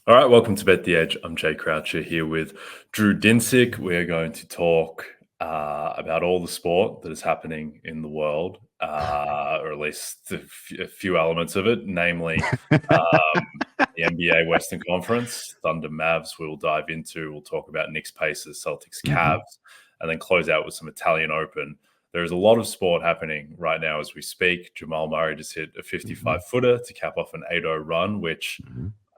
All right, welcome to Bet the Edge. I'm Jay Croucher here with Drew Dinsick. We're going to talk about all the sport that is happening in the world, or at least a few elements of it, namely the NBA Western Conference, Thunder-Mavs. We'll dive into. We'll talk about Knicks, Pacers, Celtics, Cavs, and then close out with some Italian Open. There is a lot of sport happening right now as we speak. Jamal Murray just hit a 55-footer to cap off an 8-0 run, which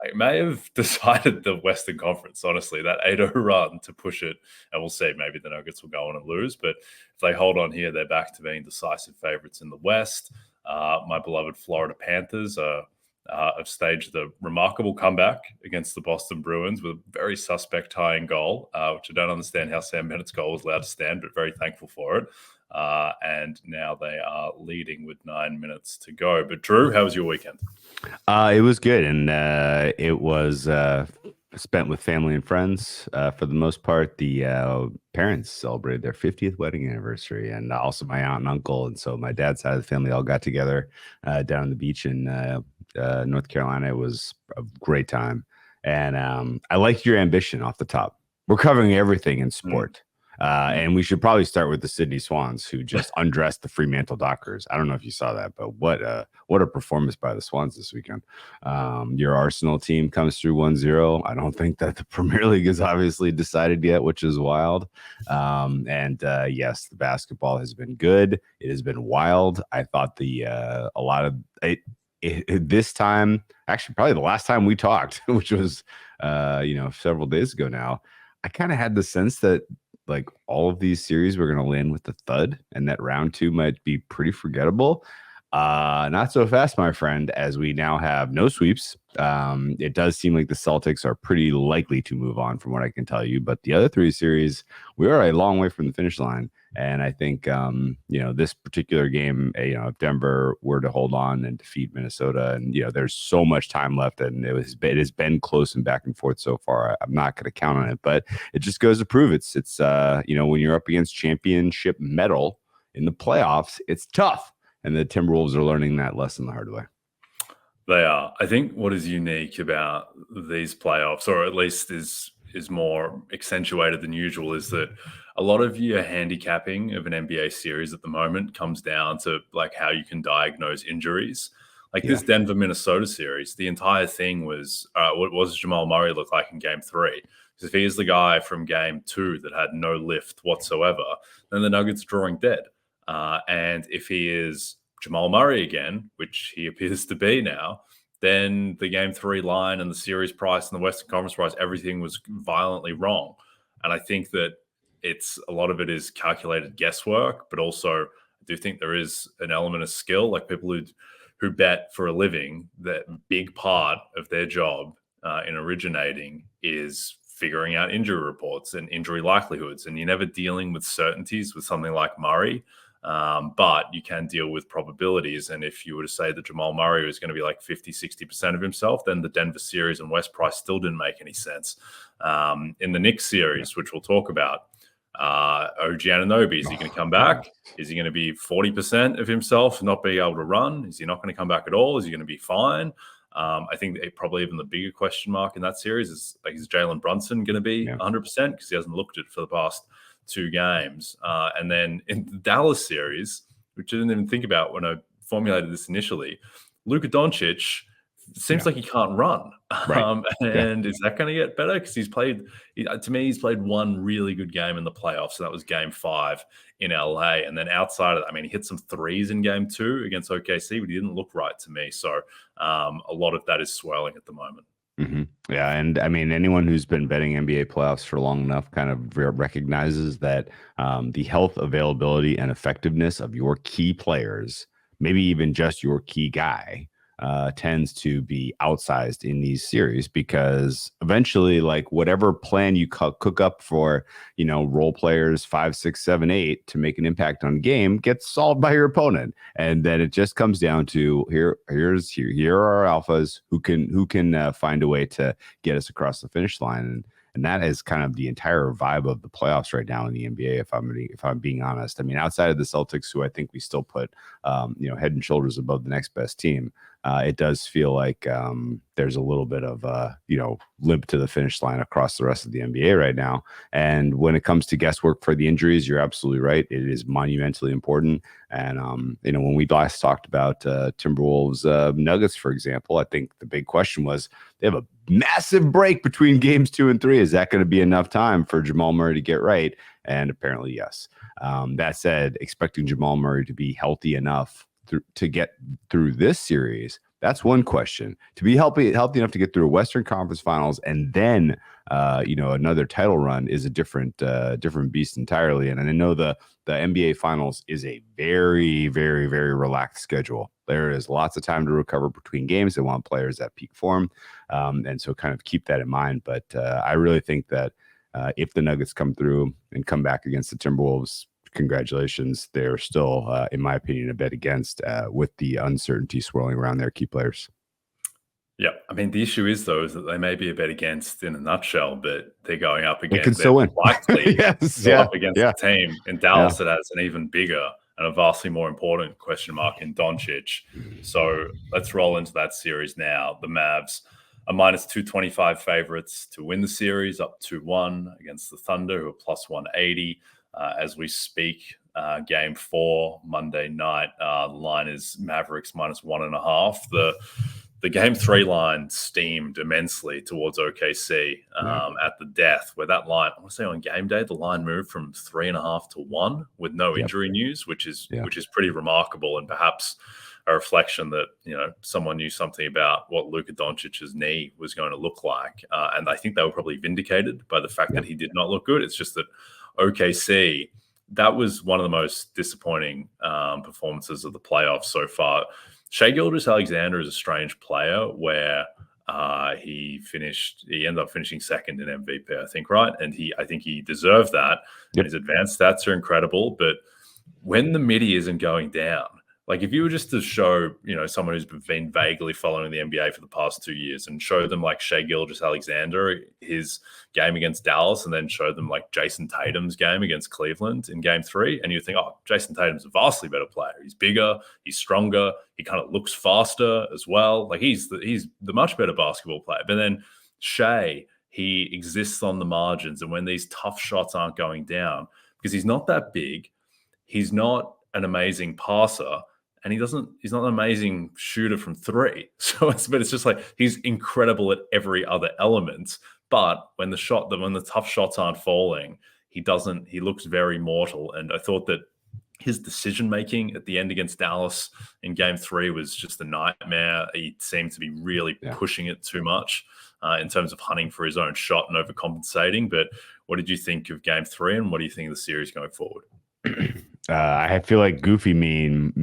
I may have decided the Western Conference, honestly, that 8-0 run to push it. And we'll see, maybe the Nuggets will go on and lose. But if they hold on here, they're back to being decisive favorites in the West. My beloved Florida Panthers have staged the remarkable comeback against the Boston Bruins with a very suspect tying goal, which I don't understand how Sam Bennett's goal was allowed to stand, but very thankful for it. And now they are leading with 9 minutes to go. But Drew, how was your weekend? It was good, and it was spent with family and friends for the most part. The parents celebrated their 50th wedding anniversary, and also my aunt and uncle. And so my dad's side of the family all got together down on the beach in North Carolina. It was a great time, and I liked your ambition off the top. We're covering everything in sport. And we should probably start with the Sydney Swans, who just undressed the Fremantle Dockers. I don't know if you saw that, but what a performance by the Swans this weekend. Your Arsenal team comes through 1-0. I don't think that the Premier League is obviously decided yet, which is wild. Yes, the basketball has been good. It has been wild. I thought a lot of it this time, actually probably the last time we talked, which was several days ago now, I kind of had the sense that like all of these series we're going to land with the thud, and that round 2 might be pretty forgettable. Not so fast, my friend, as we now have no sweeps. It does seem like the Celtics are pretty likely to move on from what I can tell you, but the other 3 series, we are a long way from the finish line. And I think, this particular game, if Denver were to hold on and defeat Minnesota, and, there's so much time left, and it has been close and back and forth so far. I'm not going to count on it, but it just goes to prove it's when you're up against championship metal in the playoffs, it's tough. And the Timberwolves are learning that lesson the hard way. They are. I think what is unique about these playoffs, or at least is more accentuated than usual, is that a lot of your handicapping of an NBA series at the moment comes down to like how you can diagnose injuries. Like this Denver Minnesota series, the entire thing was what does Jamal Murray look like in Game 3? Because if he is the guy from Game 2 that had no lift whatsoever, then the Nuggets are drawing dead. And if he is Jamal Murray again, which he appears to be now, then the Game 3 line and the series price and the Western Conference price, everything was violently wrong. And I think that a lot of it is calculated guesswork, but also I do think there is an element of skill. Like people who bet for a living, that big part of their job in originating is figuring out injury reports and injury likelihoods. And you're never dealing with certainties with something like Murray. But you can deal with probabilities. And if you were to say that Jamal Murray was going to be like 50, 60% of himself, then the Denver series and West Price still didn't make any sense. In the Knicks series, which we'll talk about, OG Anunoby, is he going to come back? Is he going to be 40% of himself, not being able to run? Is he not going to come back at all? Is he going to be fine? I think probably even the bigger question mark in that series is Jalen Brunson going to be 100%? Because he hasn't looked at it for the past 2 games. And then in the Dallas series, which I didn't even think about when I formulated this initially, Luka Doncic seems like he can't run. Right. And is that going to get better? Because he's played one really good game in the playoffs, and that was Game 5 in LA. And then outside of that, he hit some threes in Game 2 against OKC, but he didn't look right to me. So a lot of that is swirling at the moment. Yeah, and anyone who's been betting NBA playoffs for long enough kind of recognizes that the health, availability, and effectiveness of your key players, maybe even just your key guy, tends to be outsized in these series, because eventually, like, whatever plan you cook up for, role players 5, 6, 7, 8 to make an impact on game gets solved by your opponent. And then it just comes down to here are our alphas who can find a way to get us across the finish line. And that is kind of the entire vibe of the playoffs right now in the NBA, if I'm being honest. Outside of the Celtics, who I think we still put head and shoulders above the next best team, it does feel like there's a little bit of limp to the finish line across the rest of the NBA right now. And when it comes to guesswork for the injuries, you're absolutely right. It is monumentally important. And when we last talked about Timberwolves Nuggets, for example, I think the big question was they have a massive break between games 2 and 3. Is that going to be enough time for Jamal Murray to get right? And apparently, yes. That said, expecting Jamal Murray to be healthy enough to get through this series, that's one question. To be healthy enough to get through a Western Conference Finals and then another title run is a different beast entirely. And I know the NBA Finals is a very, very, very relaxed schedule. There is lots of time to recover between games. They want players at peak form, and so kind of keep that in mind. But I really think that if the Nuggets come through and come back against the Timberwolves, congratulations. They're still, in my opinion, a bet against with the uncertainty swirling around their key players. Yeah, I mean, the issue is, though, is that they may be a bet against in a nutshell, but they're going up against, they can still win. Likely yes, up against a team in Dallas that has an even bigger and a vastly more important question mark in Doncic. So let's roll into that series now. The Mavs are minus 225 favorites to win the series, up 2-1 against the Thunder, who are plus 180 as we speak. Game 4 Monday night, the line is Mavericks minus 1.5. The game 3 line steamed immensely towards OKC at the death, where that line, I want to say on game day, the line moved from 3.5 to 1 with no injury news, which is pretty remarkable, and perhaps a reflection that someone knew something about what Luka Doncic's knee was going to look like, and I think they were probably vindicated by the fact that he did not look good. It's just that OKC, that was one of the most disappointing performances of the playoffs so far. Shai Gilgeous-Alexander is a strange player where he ended up finishing second in MVP, I think, right? And I think he deserved that. Yep. His advanced stats are incredible, but when the midi isn't going down, like if you were just to show, someone who's been vaguely following the NBA for the past 2 years and show them like Shai Gilgeous-Alexander, his game against Dallas, and then show them like Jason Tatum's game against Cleveland in game 3, and you think, oh, Jason Tatum's a vastly better player. He's bigger, he's stronger, he kind of looks faster as well. Like he's the much better basketball player. But then Shai, he exists on the margins, and when these tough shots aren't going down, because he's not that big, he's not an amazing passer, and he's not an amazing shooter from 3. So it's just like he's incredible at every other element. But when the tough shots aren't falling, he looks very mortal. And I thought that his decision-making at the end against Dallas in game 3 was just a nightmare. He seemed to be really pushing it too much in terms of hunting for his own shot and overcompensating. But what did you think of game 3, and what do you think of the series going forward? I feel like Goofy meme.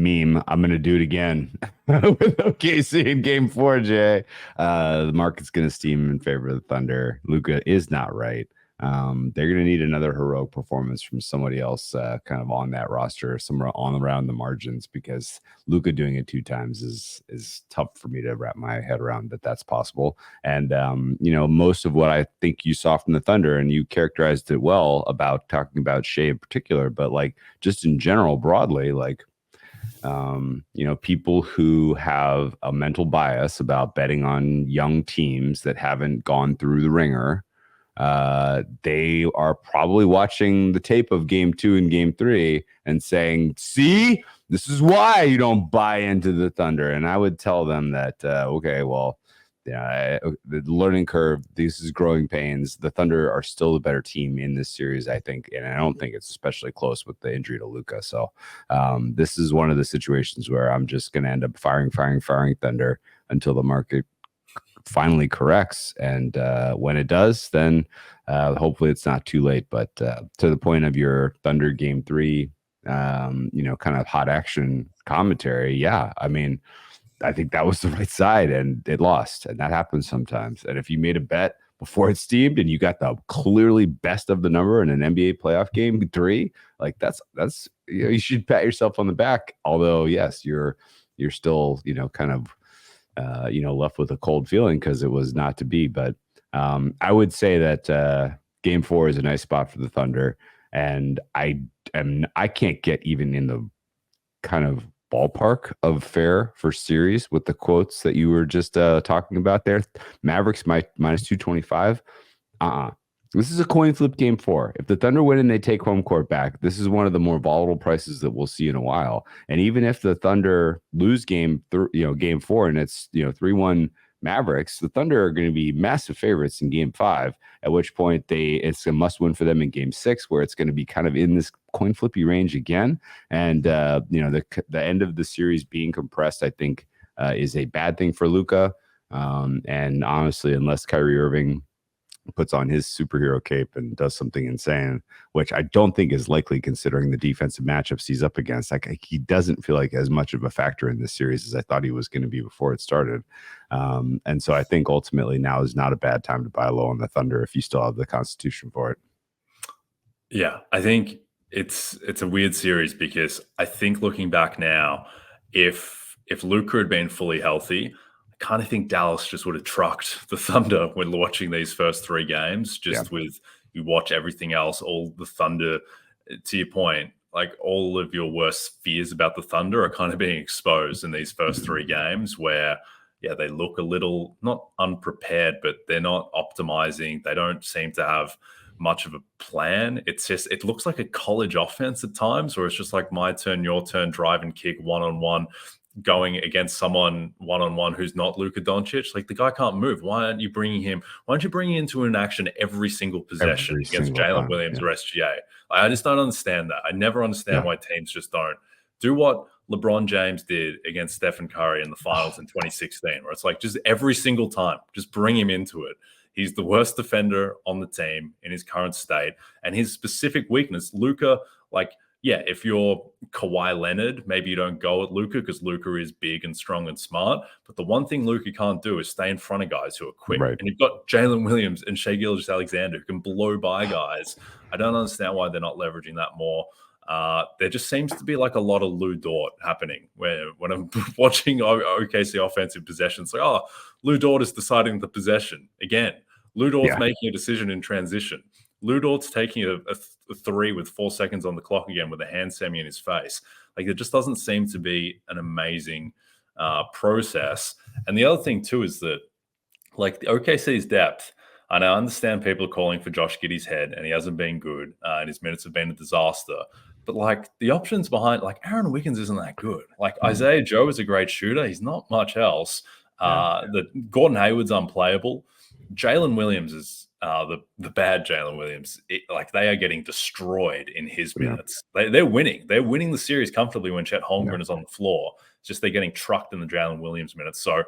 I'm going to do it again with OKC in game 4, Jay. The market's going to steam in favor of the Thunder. Luka is not right. They're going to need another heroic performance from somebody else kind of on that roster, somewhere on around the margins, because Luka doing it 2 times is tough for me to wrap my head around that's possible. And, most of what I think you saw from the Thunder, and you characterized it well about talking about Shai in particular, but like just in general, broadly, like, people who have a mental bias about betting on young teams that haven't gone through the ringer, they are probably watching the tape of game 2 and game 3 and saying, see, this is why you don't buy into the Thunder. And I would tell them that, okay, well, the learning curve, this is growing pains. The Thunder are still the better team in this series, I think. And I don't think it's especially close with the injury to Luka. So this is one of the situations where I'm just going to end up firing Thunder until the market finally corrects, and when it does, then hopefully it's not too late. But to the point of your Thunder game 3 kind of hot action commentary, I mean, I think that was the right side, and it lost, and that happens sometimes. And if you made a bet before it steamed and you got the clearly best of the number in an NBA playoff game 3, like that's you should pat yourself on the back. Although yes, you're still kind of left with a cold feeling because it was not to be. But I would say that game 4 is a nice spot for the Thunder. And I can't get even in the kind of ballpark of fair for series with the quotes that you were just talking about there. Mavericks minus 225. This is a coin flip game 4. If the Thunder win and they take home court back, this is one of the more volatile prices that we'll see in a while. And even if the Thunder lose game 4 and it's 3-1 Mavericks, the Thunder are going to be massive favorites in game 5, at which point it's a must win for them in game 6, where it's going to be kind of in this coin flippy range again. And the end of the series being compressed, I think, is a bad thing for Luka. And honestly, unless Kyrie Irving puts on his superhero cape and does something insane, which I don't think is likely considering the defensive matchups he's up against. Like, he doesn't feel like as much of a factor in this series as I thought he was going to be before it started. And so I think ultimately now is not a bad time to buy low on the Thunder if you still have the constitution for it. Yeah, I think it's a weird series because I think looking back now, if Luka had been fully healthy, I kind of think Dallas just would have trucked the Thunder when watching these first 3 games. With you watch everything else, all the Thunder, to your point, like all of your worst fears about the Thunder are kind of being exposed in these first 3 games where, they look a little not unprepared, but they're not optimizing. They don't seem to have much of a plan. It looks like a college offense at times, where it's just like my turn, your turn, drive and kick one-on-one, going against someone one-on-one who's not Luka Doncic. Like, the guy can't move. Why aren't you bringing him into an action every single possession against Jalen Williams or SGA? I just don't understand that. I never understand why teams just don't do what LeBron James did against Stephen Curry in the finals in 2016, where it's like, just every single time, just bring him into it. He's the worst defender on the team in his current state. And his specific weakness, Luka, if you're Kawhi Leonard, maybe you don't go at Luka because Luka is big and strong and smart. But the one thing Luka can't do is stay in front of guys who are quick. Right. And you've got Jalen Williams and Shai Gilgeous-Alexander who can blow by guys. I don't understand why they're not leveraging that more. There just seems to be like a lot of Lou Dort happening when I'm watching OKC offensive possessions. Like, Lou Dort is deciding the possession again. Lou Dort's making a decision in transition. Lou Dort's taking a 3 with 4 seconds on the clock again with a hand semi in his face. Like, it just doesn't seem to be an amazing process. And the other thing too is that, like, the OKC's depth, and I understand people are calling for Josh Giddey's head, and he hasn't been good, and his minutes have been a disaster. But, like, the options behind, like, Aaron Wiggins isn't that good. Like, Isaiah Joe is a great shooter. He's not much else. Gordon Hayward's unplayable. Jalen Williams is the bad Jalen Williams. They are getting destroyed in his minutes. They're winning. They're winning the series comfortably when Chet Holmgren is on the floor. It's just they're getting trucked in the Jalen Williams minutes. So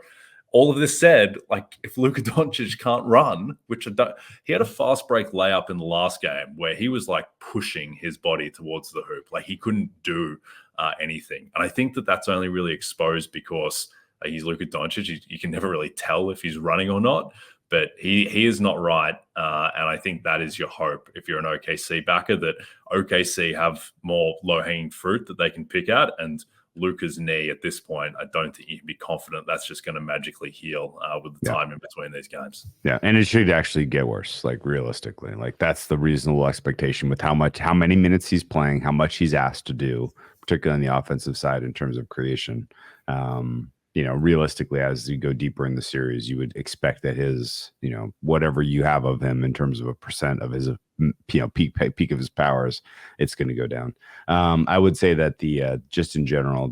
all of this said, like, if Luka Doncic can't run, he had a fast break layup in the last game where he was like pushing his body towards the hoop. Like, he couldn't do anything. And I think that's only really exposed because he's Luka Doncic. You can never really tell if he's running or not. But he is not right, and I think that is your hope if you're an OKC backer, that OKC have more low-hanging fruit that they can pick at, and Luka's knee at this point, I don't think you can be confident that's just going to magically heal with the time in between these games. Yeah, and it should actually get worse, like, realistically. Like, that's the reasonable expectation with how many minutes he's playing, how much he's asked to do, particularly on the offensive side in terms of creation. Realistically, as you go deeper in the series, you would expect that his, whatever you have of him in terms of a percent of his, peak of his powers, it's going to go down. I would say that just in general,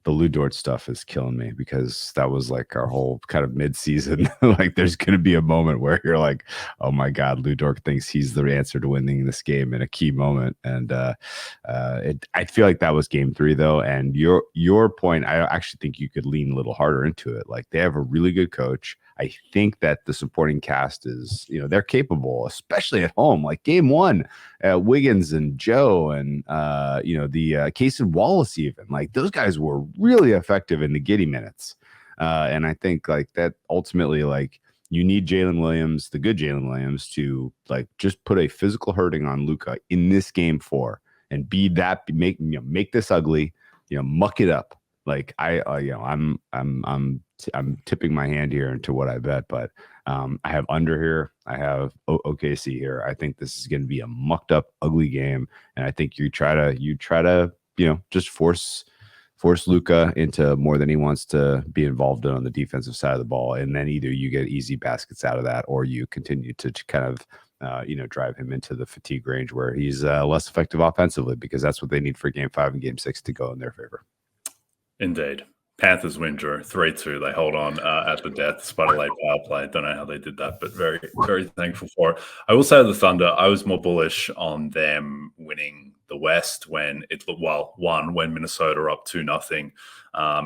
the Lou Dort stuff is killing me, because that was like our whole kind of mid-season. Like, there's going to be a moment where you're like, oh my God, Lou Dort thinks he's the answer to winning this game in a key moment. And I feel like that was game 3 though. And your point, I actually think you could lean a little harder into it. Like, they have a really good coach. I think that the supporting cast is, they're capable, especially at home. Like, game 1, Wiggins and Joe and, the Case and Wallace, even, like, those guys were really effective in the Giddey minutes. And I think, like, that ultimately, like, you need Jalen Williams, the good Jalen Williams, to, like, just put a physical hurting on Luka in this game 4 and make this ugly, muck it up. Like, I'm tipping my hand here into what I bet, but I have under here. I have OKC here. I think this is going to be a mucked up, ugly game, and I think you try to just force Luka into more than he wants to be involved in on the defensive side of the ball, and then either you get easy baskets out of that, or you continue to kind of drive him into the fatigue range where he's less effective offensively, because that's what they need for Game 5 and Game 6 to go in their favor. Indeed. Panthers win, Drew, 3-2. They hold on at the death despite a late power play. Don't know how they did that, but very, very thankful for it. I will say the Thunder, I was more bullish on them winning the West when Minnesota are up 2-0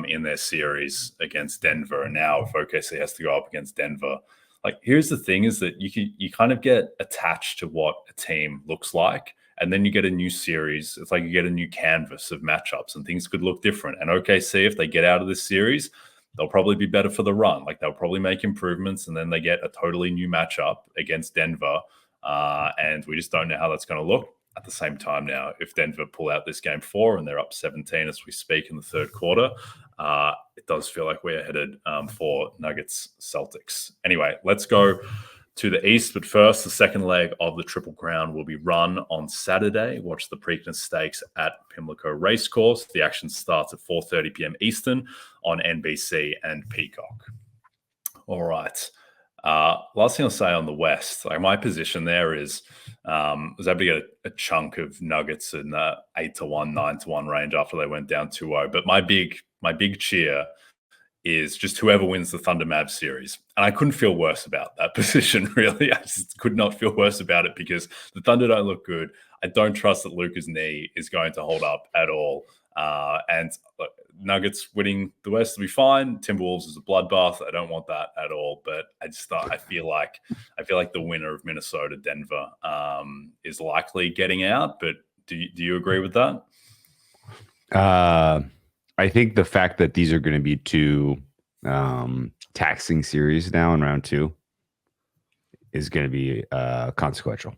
in their series against Denver. And now if OKC has to go up against Denver, like, here's the thing is that you kind of get attached to what a team looks like. And then you get a new series. It's like you get a new canvas of matchups, and things could look different. And OKC, if they get out of this series, they'll probably be better for the run. Like, they'll probably make improvements, and then they get a totally new matchup against Denver. And we just don't know how that's going to look. At the same time now, if Denver pull out this Game 4 and they're up 17 as we speak in the third quarter, it does feel like we're headed for Nuggets Celtics. Anyway, let's go to the East, but first, the second leg of the Triple Crown will be run on Saturday. Watch the Preakness Stakes at Pimlico Racecourse. The action starts at 4:30 p.m. Eastern on NBC and Peacock. All right. Last thing I'll say on the West, like, my position there is I was able to get a chunk of Nuggets in the 8-1, 9-1 range after they went down 2-0. But my big cheer is just whoever wins the Thunder-Mav series. And I couldn't feel worse about that position, really. I just could not feel worse about it because the Thunder don't look good. I don't trust that Luka's knee is going to hold up at all. And look, Nuggets winning the West will be fine. Timberwolves is a bloodbath. I don't want that at all. But I feel like the winner of Minnesota Denver is likely getting out. But do you agree with that? I think the fact that these are going to be two taxing series now in round 2 is going to be consequential,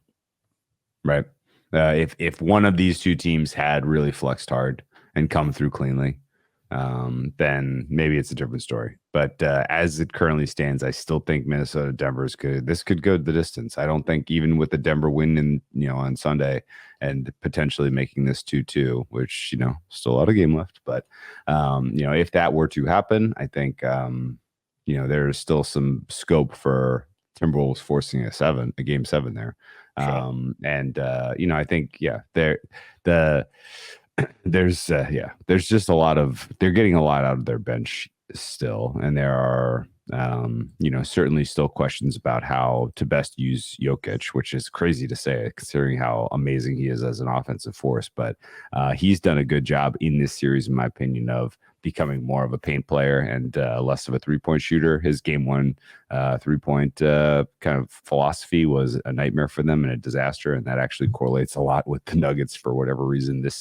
right? If one of these two teams had really flexed hard and come through cleanly, then maybe it's a different story. But as it currently stands, I still think Minnesota Denver this could go the distance. I don't think, even with the Denver win on Sunday and potentially making this 2-2, which still a lot of game left. But if that were to happen, I think there's still some scope for Timberwolves forcing a game 7 there. Sure. I think there's just a lot of, they're getting a lot out of their bench still, and there are certainly still questions about how to best use Jokic, which is crazy to say considering how amazing he is as an offensive force. But he's done a good job in this series, in my opinion, of becoming more of a paint player and less of a 3-point shooter. His Game 1 3-point kind of philosophy was a nightmare for them and a disaster, and that actually correlates a lot with the Nuggets for whatever reason this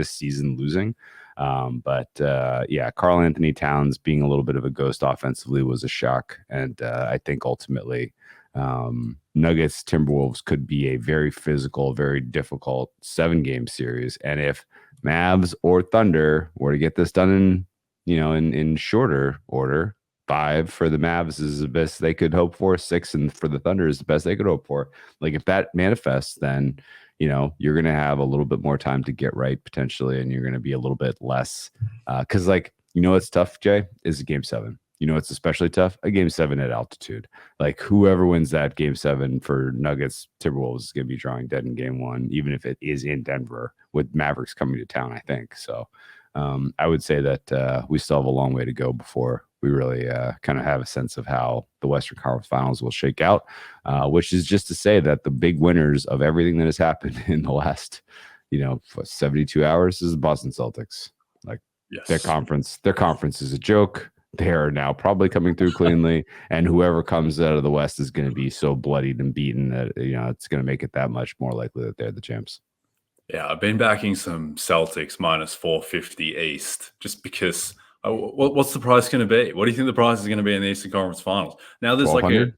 season losing. Karl Anthony Towns being a little bit of a ghost offensively was a shock, and I think ultimately Nuggets Timberwolves could be a very physical, very difficult 7-game series. And if Mavs or Thunder were to get this done in shorter order, 5 for the Mavs is the best they could hope for, 6 and for the Thunder is the best they could hope for. Like, if that manifests, then you're going to have a little bit more time to get right potentially, and you're going to be a little bit less because it's tough, Jay, is Game 7. It's especially tough, a Game 7 at altitude. Like, whoever wins that Game 7 for Nuggets Timberwolves is going to be drawing dead in Game 1, even if it is in Denver with Mavericks coming to town, I think. So I would say that we still have a long way to go before we really kind of have a sense of how the Western Conference Finals will shake out, which is just to say that the big winners of everything that has happened in the last 72 hours is the Boston Celtics. Like, yes. Their conference is a joke. They are now probably coming through cleanly, and whoever comes out of the West is going to be so bloodied and beaten that it's going to make it that much more likely that they're the champs. Yeah, I've been backing some Celtics minus 450 East just because. What's the price going to be? What do you think the price is going to be in the Eastern Conference Finals? Now, there's according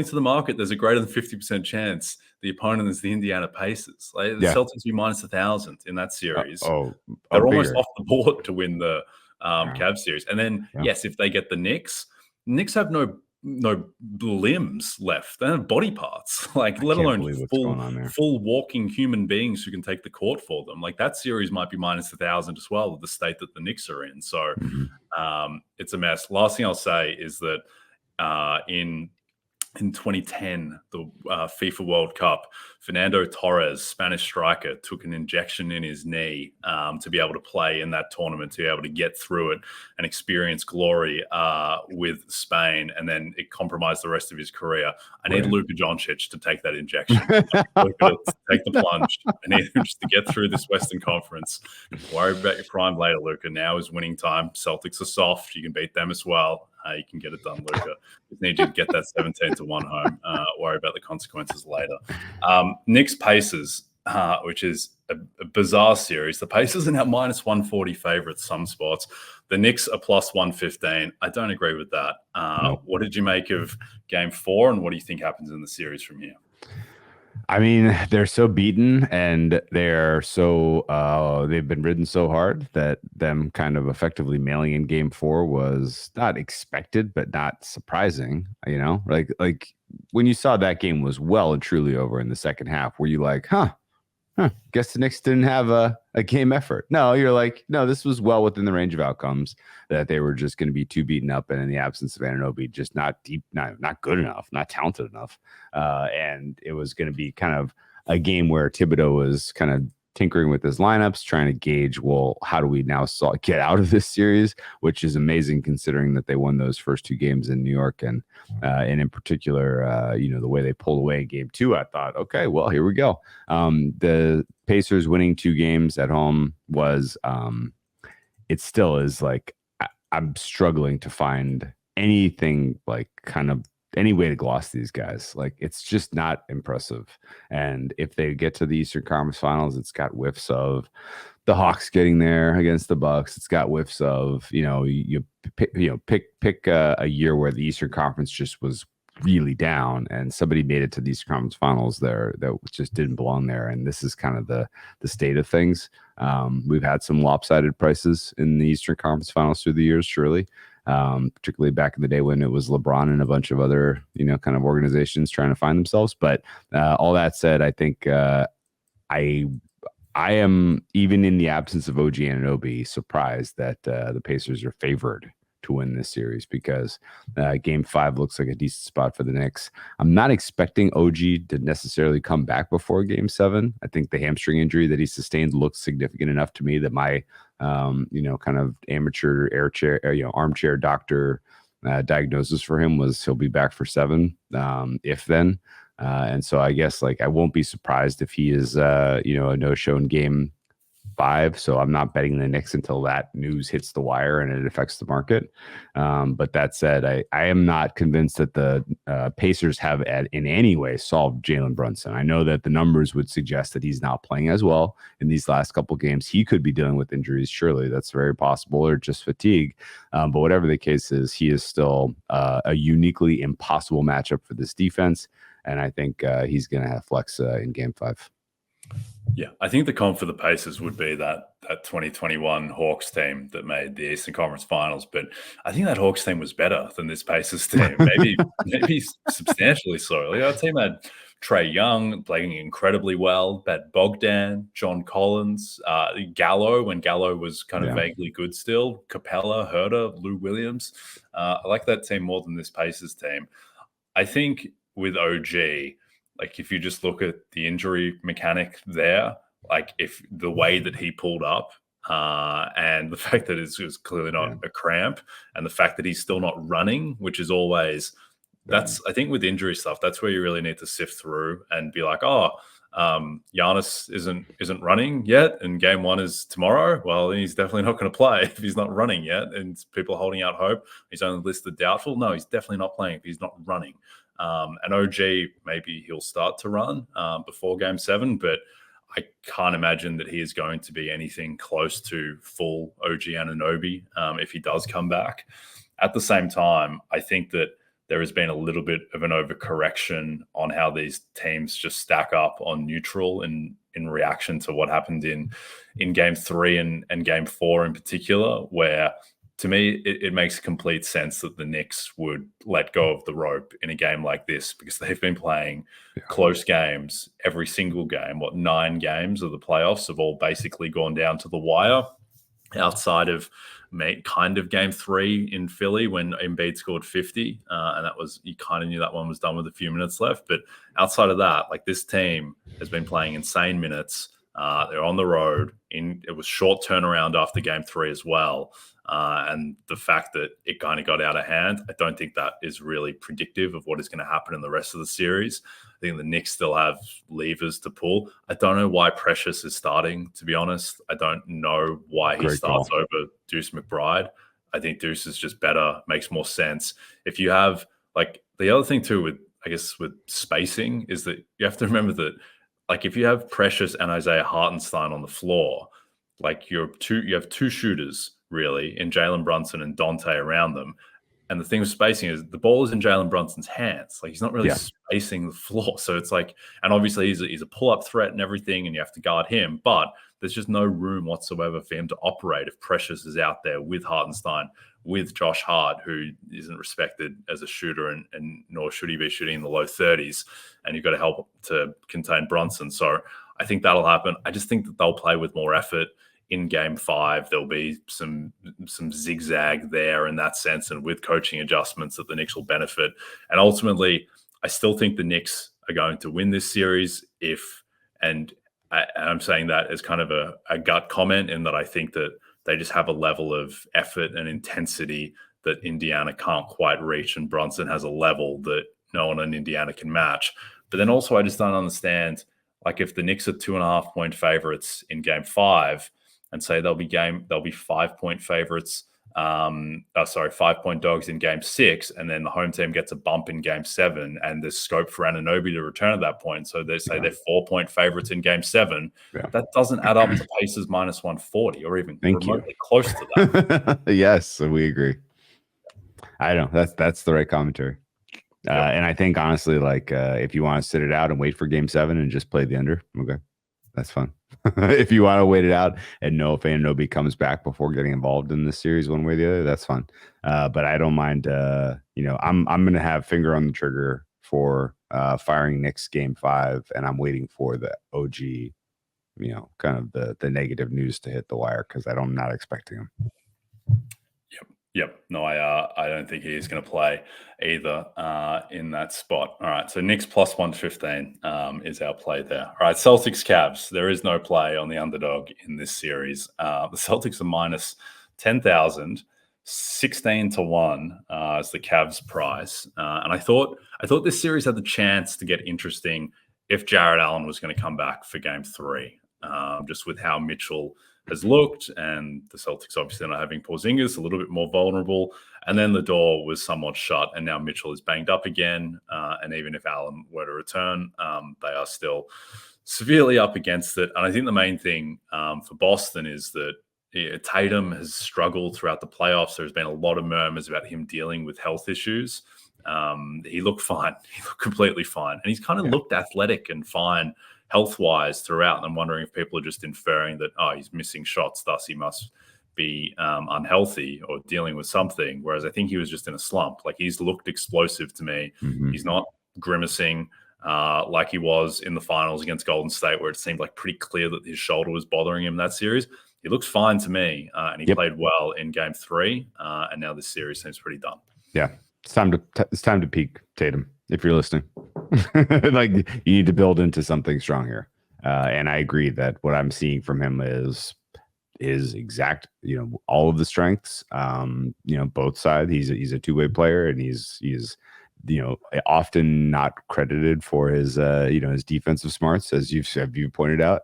to the market, there's a greater than 50% chance the opponent is the Indiana Pacers. Like, the Celtics be minus 1,000 in that series. They're almost off the board to win the Cavs series. And then, yes, if they get the Knicks have no limbs left. They don't have body parts, like I let can't alone believe what's full going on there. full walking human beings who can take the court for them. Like that series might be minus 1,000 as well, with the state that the Knicks are in. So it's a mess. Last thing I'll say is that in 2010, the FIFA World Cup, Fernando Torres, Spanish striker, took an injection in his knee to be able to play in that tournament, to be able to get through it and experience glory with Spain, and then it compromised the rest of his career. I need Luka Doncic to take that injection. Luka to take the plunge. I need him just to get through this Western Conference. Worry about your prime later, Luka. Now is winning time. Celtics are soft. You can beat them as well. You can get it done, Luka. Just need you to get that 17-1 home. Worry about the consequences later. Knicks Pacers, which is a bizarre series. The Pacers are now minus 140 favorites, some spots. The Knicks are plus 115. I don't agree with that. No. What did you make of Game 4, and what do you think happens in the series from here? I mean, they're so beaten, and they're so they've been ridden so hard that them kind of effectively mailing in Game 4 was not expected, but not surprising. You know, like when you saw that game was well and truly over in the second half, were you like, huh, guess the Knicks didn't have a game effort? No, you're like, no, this was well within the range of outcomes, that they were just going to be too beaten up, and in the absence of Anunoby, just not deep, not good enough, not talented enough. And it was going to be kind of a game where Thibodeau was kind of tinkering with his lineups, trying to gauge, well, how do we now get out of this series, which is amazing considering that they won those first two games in New York. And in particular, the way they pulled away in Game 2, I thought, okay, well, here we go. The Pacers winning 2 games at home was, it still is like, I'm struggling to find anything like kind of any way to gloss these guys. Like, it's just not impressive. And if they get to the Eastern Conference Finals, it's got whiffs of the Hawks getting there against the Bucks. It's got whiffs of, you pick a year where the Eastern Conference just was really down, and somebody made it to the Eastern Conference Finals there that just didn't belong there. And this is kind of the state of things. We've had some lopsided prices in the Eastern Conference Finals through the years, surely. Particularly back in the day when it was LeBron and a bunch of other, kind of organizations trying to find themselves. But all that said, I think I am, even in the absence of OG Anunoby, surprised that the Pacers are favored to win this series, because Game 5 looks like a decent spot for the Knicks. I'm not expecting OG to necessarily come back before Game 7. I think the hamstring injury that he sustained looks significant enough to me that my kind of amateur armchair doctor diagnosis for him was he'll be back for 7, if then. And so I guess I won't be surprised if he is a no-show in Game 5. So I'm not betting the Knicks until that news hits the wire and it affects the market. But that said, I am not convinced that the Pacers have in any way solved Jalen Brunson. I know that the numbers would suggest that he's not playing as well in these last couple games. He could be dealing with injuries. Surely that's very possible, or just fatigue. But whatever the case is, he is still a uniquely impossible matchup for this defense. And I think he's going to have flex in Game 5. Yeah, I think the comp for the Pacers would be that 2021 Hawks team that made the Eastern Conference Finals. But I think that Hawks team was better than this Pacers team, maybe substantially so. Our team had Trae Young playing incredibly well, had Bogdan, John Collins, Gallo, when Gallo was kind of vaguely good still, Capella, Herter, Lou Williams. I like that team more than this Pacers team. I think with OG, if you just look at the injury mechanic there, if the way that he pulled up and the fact that it was clearly not a cramp, and the fact that he's still not running, which is always, that's, I think with injury stuff, that's where you really need to sift through and be like, Giannis isn't running yet, and Game 1 is tomorrow. Well, he's definitely not going to play if he's not running yet, and people are holding out hope. He's only listed doubtful. No, he's definitely not playing if he's not running. And OG, maybe he'll start to run before Game 7, but I can't imagine that he is going to be anything close to full OG Anunoby if he does come back. At the same time, I think that there has been a little bit of an overcorrection on how these teams just stack up on neutral in reaction to what happened in Game 3 and Game 4 in particular, where to me, it makes complete sense that the Knicks would let go of the rope in a game like this because they've been playing close games every single game. 9 games of the playoffs have all basically gone down to the wire outside of kind of game 3 in Philly when Embiid scored 50. And that was, you kind of knew that one was done with a few minutes left. But outside of that, like this team has been playing insane minutes. They're on the road. It was short turnaround after game 3 as well. And the fact that it kind of got out of hand, I don't think that is really predictive of what is going to happen in the rest of the series. I think the Knicks still have levers to pull. I don't know why Precious is starting, to be honest. I don't know why he starts over Deuce McBride. I think Deuce is just better, makes more sense. If you have, like, the other thing too with, I guess, with spacing is that you have to remember that, like, if you have Precious and Isaiah Hartenstein on the floor, like you have 2 shooters really in Jalen Brunson and Dante around them. And the thing with spacing is the ball is in Jalen Brunson's hands. Like he's not really spacing the floor. So it's like, and obviously he's a pull-up threat and everything, and you have to guard him. But there's just no room whatsoever for him to operate if Precious is out there with Hartenstein, with Josh Hart, who isn't respected as a shooter, and nor should he be shooting in the low 30s. And you've got to help to contain Brunson. So I think that'll happen. I just think that they'll play with more effort. In game 5, there'll be some zigzag there in that sense, and with coaching adjustments that the Knicks will benefit. And ultimately, I still think the Knicks are going to win this series and I'm saying that as kind of a gut comment, in that I think that they just have a level of effort and intensity that Indiana can't quite reach, and Brunson has a level that no one in Indiana can match. But then also, I just don't understand, like, if the Knicks are 2.5-point favorites in game 5, and say they'll be 5-point favorites, 5-point dogs in game 6, and then the home team gets a bump in game 7, and there's scope for Anunoby to return at that point. So they say they're 4-point favorites in game 7. Yeah. That doesn't add up to Pacers minus 140 or even remotely close to that. Yes, we agree. I know that's the right commentary. And I think honestly, like if you want to sit it out and wait for game 7 and just play the under, okay, that's fun. If you want to wait it out and know if Anunoby comes back before getting involved in this series one way or the other, that's fun. But I don't mind. I'm going to have finger on the trigger for firing Knicks game 5, and I'm waiting for the OG, kind of the negative news to hit the wire, because I'm not expecting him. Yep. No, I don't think he is going to play either in that spot. All right. So Knicks plus 115 is our play there. All right. Celtics Cavs. There is no play on the underdog in this series. The Celtics are minus 10,000, 16-1 is the Cavs price. And I thought this series had the chance to get interesting if Jared Allen was going to come back for game 3, just with how Mitchell has looked, and the Celtics obviously not having Porzingis, a little bit more vulnerable, and then the door was somewhat shut, and now Mitchell is banged up again, and even if Allen were to return, they are still severely up against it. And I think the main thing for Boston is that Tatum has struggled throughout the playoffs. There's been a lot of murmurs about him dealing with health issues. He looked fine. He looked completely fine, and he's kind of looked athletic and fine health-wise throughout, and I'm wondering if people are just inferring that, he's missing shots, thus he must be unhealthy or dealing with something, whereas I think he was just in a slump. Like, he's looked explosive to me. Mm-hmm. He's not grimacing like he was in the finals against Golden State, where it seemed like pretty clear that his shoulder was bothering him that series. He looks fine to me, and he played well in game 3, and now this series seems pretty done. Yeah, it's time to peak Tatum. If you're listening, like, you need to build into something strong here. And I agree that what I'm seeing from him is exact, all of the strengths, both sides. He's a two-way player, and he's often not credited for his, his defensive smarts, as you have pointed out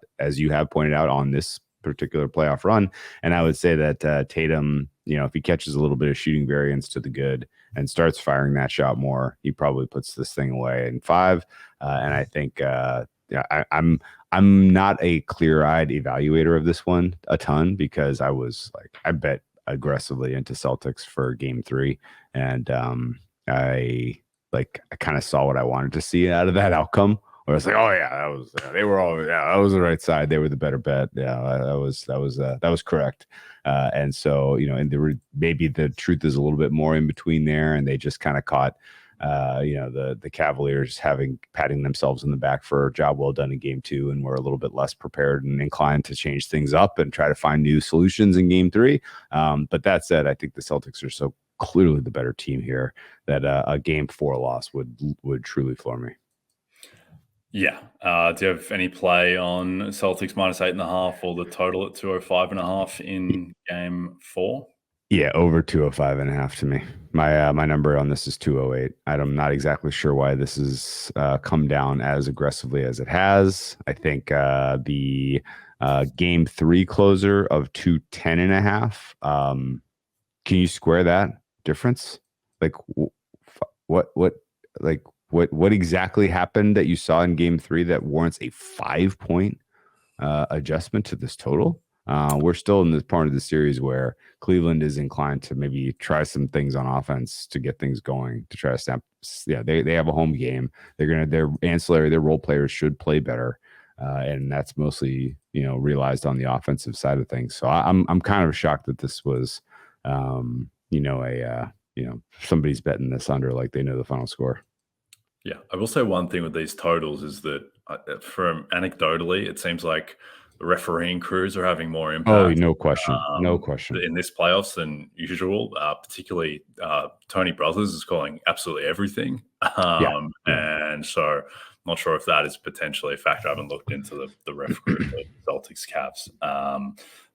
on this particular playoff run. And I would say that Tatum, if he catches a little bit of shooting variance to the good and starts firing that shot more, he probably puts this thing away in 5. And I think I'm not a clear-eyed evaluator of this one a ton, because I bet aggressively into Celtics for game 3, and I kind of saw what I wanted to see out of that outcome where it's like, oh yeah, they were all that was the right side. They were the better bet. Yeah, that was correct. And so and maybe the truth is a little bit more in between there, and they just kind of caught the Cavaliers patting themselves in the back for a job well done in game 2, and we're a little bit less prepared and inclined to change things up and try to find new solutions in game 3. But that said, I think the Celtics are so clearly the better team here that a game 4 loss would truly floor me. Yeah. Do you have any play on Celtics -8.5 or the total at 205.5 in game 4? Yeah, over 205.5 to me. My number on this is 208. I'm not exactly sure why this has come down as aggressively as it has. I think the game 3 closer of 210.5. Can you square that difference? Like what exactly happened that you saw in game 3 that warrants a 5-point adjustment to this total? We're still in this part of the series where Cleveland is inclined to maybe try some things on offense to get things going, to try to stamp. Yeah, they have a home game. Their ancillary, their role players should play better, and that's mostly realized on the offensive side of things. So I'm kind of shocked that this was somebody's betting this under like they know the final score. Yeah, I will say one thing with these totals is that from anecdotally, it seems like the refereeing crews are having more impact. Oh, no question. No question. In this playoffs than usual, particularly Tony Brothers is calling absolutely everything. And so I'm not sure if that is potentially a factor. I haven't looked into the ref group of Celtics Cavs.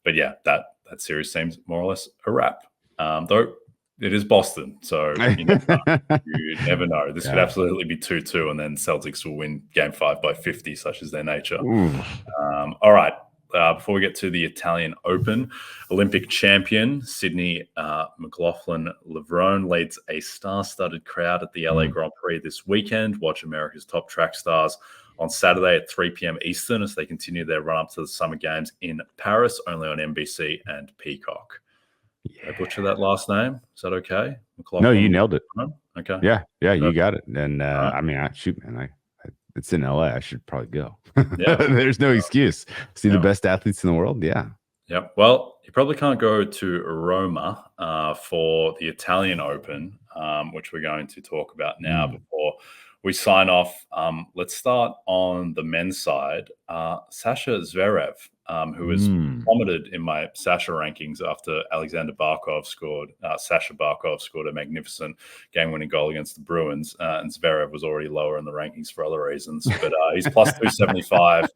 But yeah, that series seems more or less a wrap. Though it is Boston, so you never know. This could absolutely be 2-2, and then Celtics will win Game 5 by 50, such is their nature. All right. Before we get to the Italian Open, Olympic champion Sydney McLaughlin-Levrone leads a star-studded crowd at the LA Grand Prix this weekend. Watch America's top track stars on Saturday at 3 p.m. Eastern as they continue their run-up to the Summer Games in Paris, only on NBC and Peacock. I butcher that last name. Is that okay? No, you nailed it. Okay. Yeah, you got it. And I mean, it's in LA. I should probably go. Yeah. There's no excuse. See the best athletes in the world. Yeah. Yep. Well, you probably can't go to Roma for the Italian Open, which we're going to talk about now before we sign off. Let's start on the men's side. Sasha Zverev, who has plummeted in my Sasha rankings after Sasha Barkov scored a magnificent game-winning goal against the Bruins, and Zverev was already lower in the rankings for other reasons. But he's plus 275.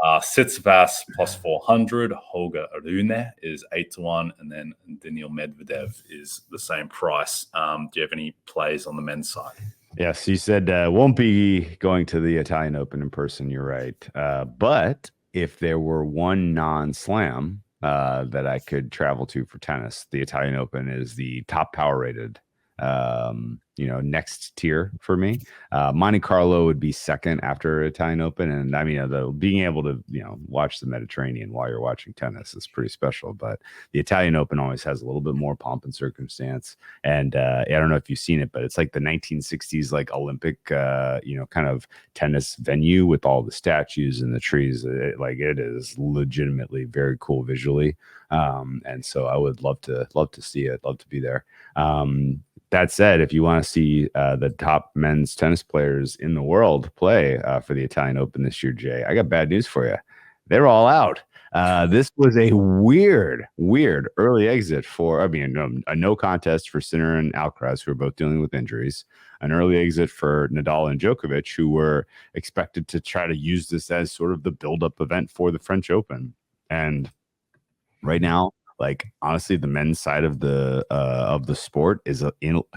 Tsitsipas plus 400. Holger Rune is 8-1, and then Daniil Medvedev is the same price. Do you have any plays on the men's side? Yes, you said won't be going to the Italian Open in person. You're right. But if there were one non-slam that I could travel to for tennis, the Italian Open is the top power rated next tier for me. Monte Carlo would be second after Italian Open. And I mean, being able to, watch the Mediterranean while you're watching tennis is pretty special. But the Italian Open always has a little bit more pomp and circumstance. And I don't know if you've seen it, but it's like the 1960s, like Olympic, kind of tennis venue with all the statues and the trees. It is legitimately very cool visually. And so I would love to see it, love to be there. That said, if you want to see the top men's tennis players in the world play for the Italian Open this year, Jay, I got bad news for you. They're all out. This was a weird early exit a no contest for Sinner and Alcaraz, who are both dealing with injuries. An early exit for Nadal and Djokovic, who were expected to try to use this as sort of the build-up event for the French Open. And right now, honestly, the men's side of the sport is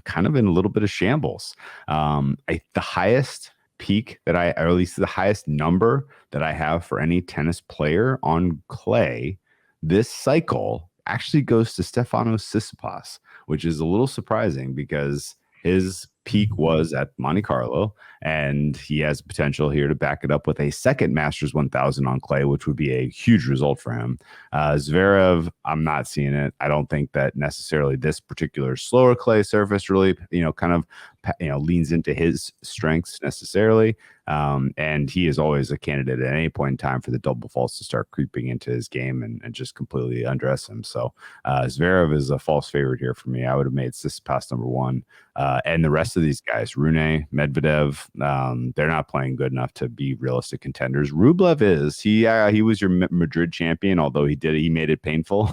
kind of in a little bit of shambles. The highest peak that or at least the highest number that I have for any tennis player on clay this cycle actually goes to Stefanos Tsitsipas, which is a little surprising because his peak was at Monte Carlo, and he has potential here to back it up with a second Masters 1000 on clay, which would be a huge result for him. Zverev, I'm not seeing it. I don't think that necessarily this particular slower clay surface really, leans into his strengths necessarily. And he is always a candidate at any point in time for the double faults to start creeping into his game and just completely undress him. So Zverev is a false favorite here for me. I would have made Tsitsipas number one. And the rest of these guys, Rune, Medvedev, they're not playing good enough to be realistic contenders. Rublev is. He was your Madrid champion, although he made it painful.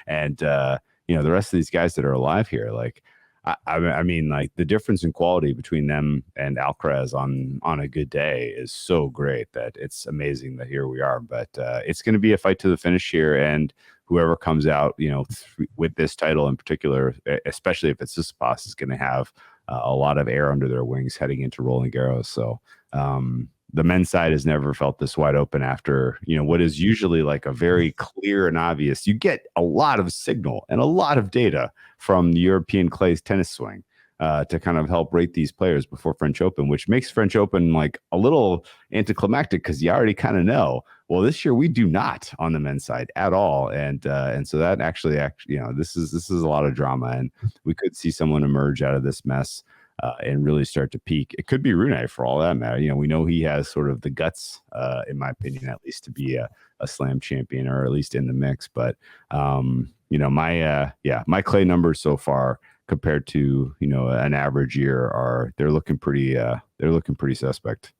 And the rest of these guys that are alive here, like I mean, like the difference in quality between them and Alcaraz on a good day is so great that it's amazing that here we are. But it's going to be a fight to the finish here, and whoever comes out, with this title in particular, especially if it's Tsitsipas, is going to have a lot of air under their wings heading into Roland Garros. So the men's side has never felt this wide open after, what is usually like a very clear and obvious. You get a lot of signal and a lot of data from the European clay's tennis swing to kind of help rate these players before French Open, which makes French Open like a little anticlimactic because you already kind of know. Well, this year we do not on the men's side at all, and so that actually, this is a lot of drama, and we could see someone emerge out of this mess and really start to peak. It could be Rune for all that matter. We know he has sort of the guts, in my opinion, at least to be a slam champion or at least in the mix. But my clay numbers so far compared to an average year they're looking pretty suspect.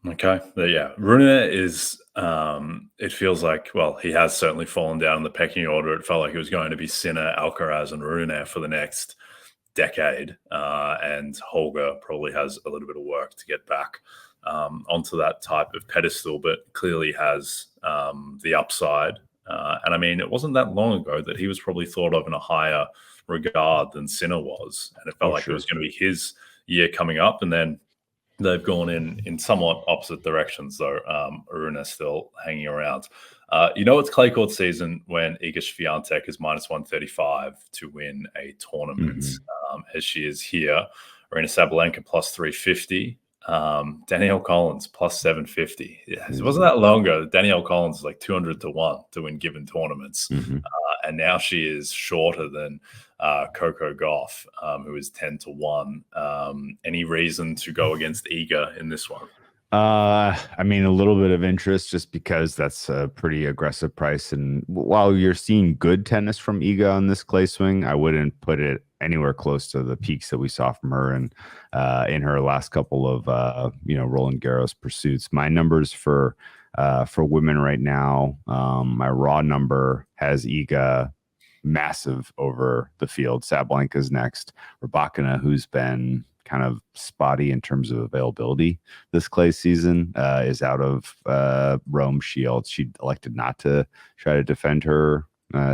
Okay. Yeah. Rune is, it feels like, well, he has certainly fallen down in the pecking order. It felt like it was going to be Sinner, Alcaraz, and Rune for the next decade. And Holger probably has a little bit of work to get back onto that type of pedestal, but clearly has the upside. And I mean, it wasn't that long ago that he was probably thought of in a higher regard than Sinner was. And it felt like it was going to be his year coming up. And then they've gone in somewhat opposite directions, though. Aruna's still hanging around. It's clay court season when Iga Swiatek is minus 135 to win a tournament, as she is here. Arena Sabalenka plus 350. Danielle Collins plus 750. It wasn't that long ago. Danielle Collins is like 200 to 1 to win given tournaments. And now she is shorter than Coco Gauff, who is 10 to 1. Any reason to go against Iga in this one? I mean, a little bit of interest just because that's a pretty aggressive price. And while you're seeing good tennis from Iga on this clay swing, I wouldn't put it anywhere close to the peaks that we saw from her in her last couple of Roland Garros pursuits. My numbers for women right now, my raw number has Iga massive over the field. Sabalenka's next. Rybakina, who's been kind of spotty in terms of availability this clay season, is out of Rome Shield. She elected not to try to defend her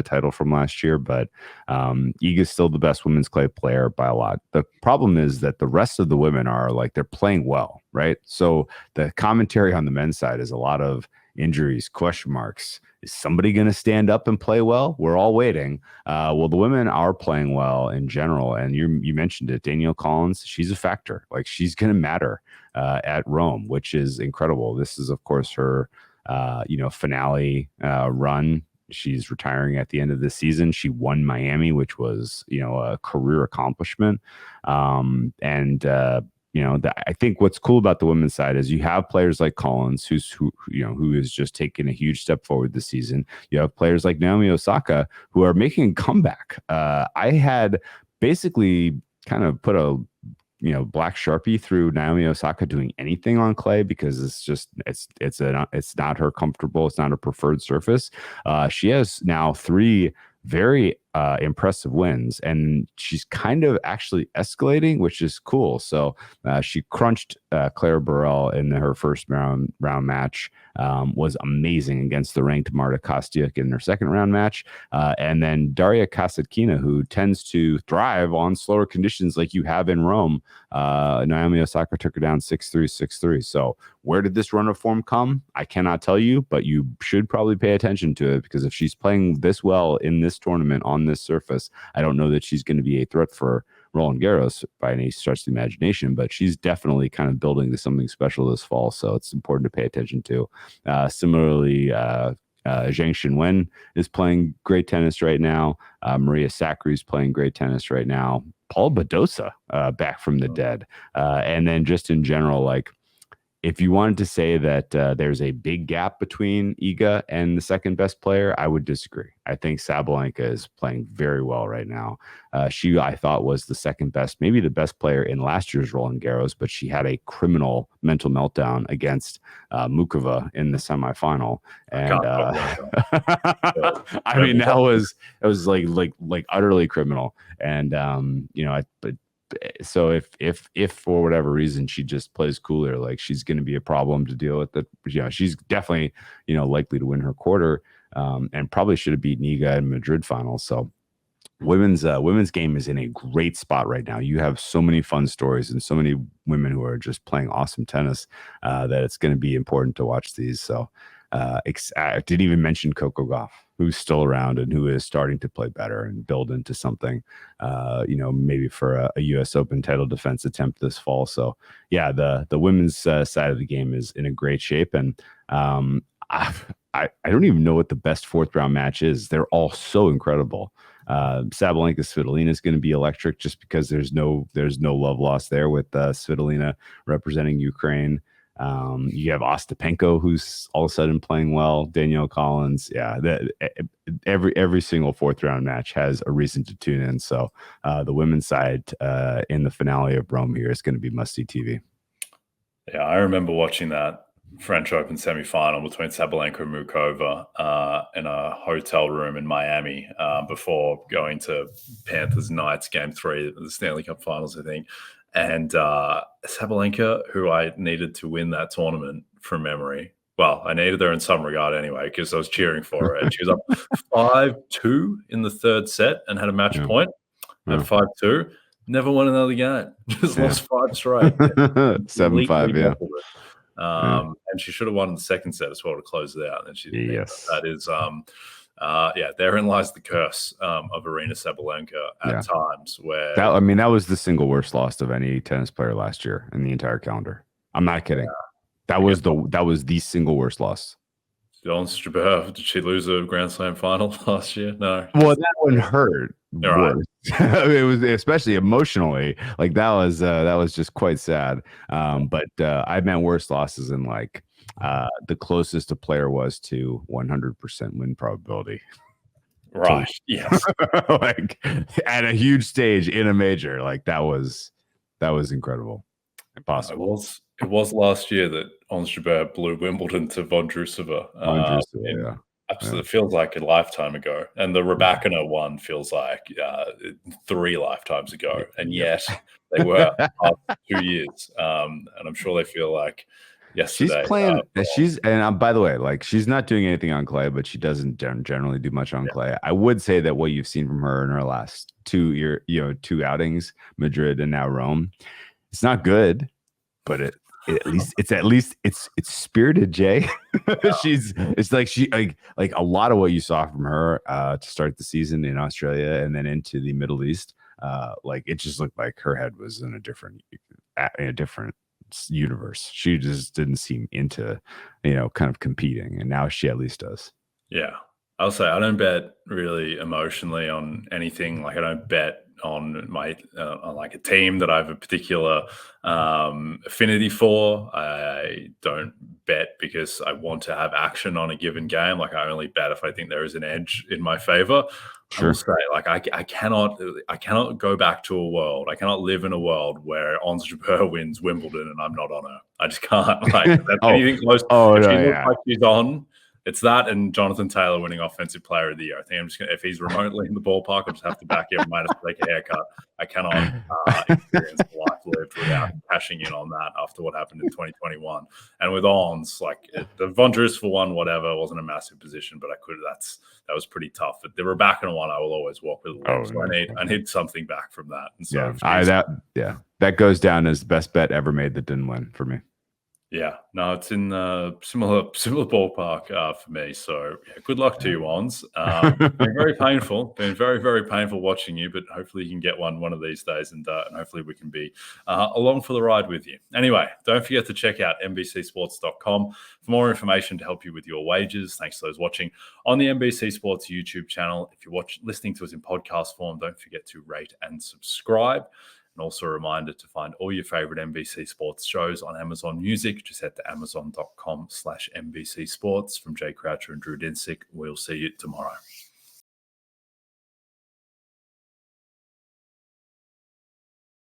title from last year, but Iga's still the best women's clay player by a lot. The problem is that the rest of the women are like, they're playing well, right? So the commentary on the men's side is a lot of injuries, question marks. Is somebody going to stand up and play well? We're all waiting. Well, the women are playing well in general, and you mentioned it. Danielle Collins, she's a factor. Like, she's going to matter at Rome, which is incredible. This is, of course, her finale run. She's retiring at the end of the season. She won Miami, which was a career accomplishment. I think what's cool about the women's side is you have players like Collins, who is just taking a huge step forward this season. You have players like Naomi Osaka who are making a comeback. I had basically kind of put a black Sharpie through Naomi Osaka doing anything on clay because it's not her comfortable. It's not a preferred surface. She has now 3 very impressive wins, and she's kind of actually escalating, which is cool. So she crunched Claire Burrell in her first round match, was amazing against the ranked Marta Kostyuk in her second round match. And then Daria Kasatkina, who tends to thrive on slower conditions like you have in Rome. Naomi Osaka took her down 6-3, 6-3. So where did this run of form come? I cannot tell you, but you should probably pay attention to it, because if she's playing this well in this tournament on this surface, I don't know that she's going to be a threat for Roland Garros by any stretch of the imagination, but she's definitely kind of building to something special this fall. So it's important to pay attention to. Similarly, Zhang Xinwen is playing great tennis right now. Maria Sakkari is playing great tennis right now. Paul Badosa back from the dead. And then just in general, like, if you wanted to say that there's a big gap between Iga and the second best player, I would disagree. I think Sabalenka is playing very well right now. She, I thought, was the second best, maybe the best player in last year's Roland Garros, but she had a criminal mental meltdown against Mukova in the semifinal. And I mean, that was like utterly criminal. And so if for whatever reason she just plays cooler, like she's going to be a problem to deal with. That she's definitely likely to win her quarter, and probably should have beaten Iga in Madrid finals. So women's game is in a great spot right now. You have so many fun stories and so many women who are just playing awesome tennis that it's going to be important to watch these. So I didn't even mention Coco Gauff, who's still around and who is starting to play better and build into something, maybe for a U.S. Open title defense attempt this fall. So yeah, the women's side of the game is in a great shape. And I don't even know what the best fourth round match is. They're all so incredible. Sabalenka Svitolina is going to be electric just because there's no love lost there with Svitolina representing Ukraine. You have Ostapenko, who's all of a sudden playing well. Danielle Collins, every single fourth round match has a reason to tune in. So the women's side in the finale of Rome here is going to be must see TV. Yeah, I remember watching that French Open semifinal between Sabalenka and Mukova in a hotel room in Miami before going to Panthers Knights Game 3 of the Stanley Cup Finals, I think. And Sabalenka, who I needed to win that tournament from memory. Well, I needed her in some regard anyway, because I was cheering for her. And she was up 5-2 in the third set and had a match point at 5-2. Never won another game. Just lost 5 straight. 7-5, and she should have won in the second set as well to close it out. And she didn't. Yes. That is therein lies the curse of Aryna Sabalenka at times where that was the single worst loss of any tennis player last year in the entire calendar. I'm not kidding. That was the single worst loss. Did she lose a Grand Slam final last year? No. Well, that one hurt. Right. It was especially emotionally like that was just quite sad. But I meant worse losses in like the closest a player was to 100% win probability. Right. Yes. Like at a huge stage in a major, like that was incredible. Impossible. It was last year that Ons Jabeur blew Wimbledon to Vondrousova. Absolutely, feels like a lifetime ago, and the Rybakina one feels like 3 lifetimes ago, and yet they were 2 years. And I'm sure they feel like yesterday. She's playing. By the way, like she's not doing anything on clay, but she doesn't generally do much on clay. I would say that what you've seen from her in her last 2 outings, Madrid and now Rome, it's not good, but it's spirited, Jay. It's like a lot of what you saw from her to start the season in Australia and then into the Middle East. Like it just looked like her head was in a different universe. She just didn't seem into kind of competing, and now she at least does. Yeah, I'll say I don't bet really emotionally on anything. Like I don't bet on my on like a team that I have a particular affinity for. I don't bet because I want to have action on a given game. Like I only bet if I think there is an edge in my favor. Sure. I will say, like I cannot go back to a world. I cannot live in a world where Ons Jabeur wins Wimbledon and I'm not on her. I just can't. Like anything close. If she looks like she's on. It's that and Jonathan Taylor winning Offensive Player of the Year. I think I'm just going to, if he's remotely in the ballpark, I'll just have to back him. I might have to take a haircut. I cannot experience the life lived without cashing in on that after what happened in 2021. And with Ons, like the Vondrousova one, whatever, wasn't a massive position, but that was pretty tough. But the Rybakina one, I will always walk with. So I need something back from that. And so that goes down as the best bet ever made that didn't win for me. Yeah, no, it's in similar ballpark for me. So good luck to you, Ons. Been very painful. Been very, very painful watching you, but hopefully you can get one of these days, and hopefully we can be along for the ride with you. Anyway, don't forget to check out NBCSports.com for more information to help you with your wagers. Thanks to those watching on the NBC Sports YouTube channel. If you're listening to us in podcast form, don't forget to rate and subscribe. And also a reminder to find all your favorite NBC Sports shows on Amazon Music. Just head to amazon.com/NBC Sports. From Jay Croucher and Drew Dinsick, we'll see you tomorrow.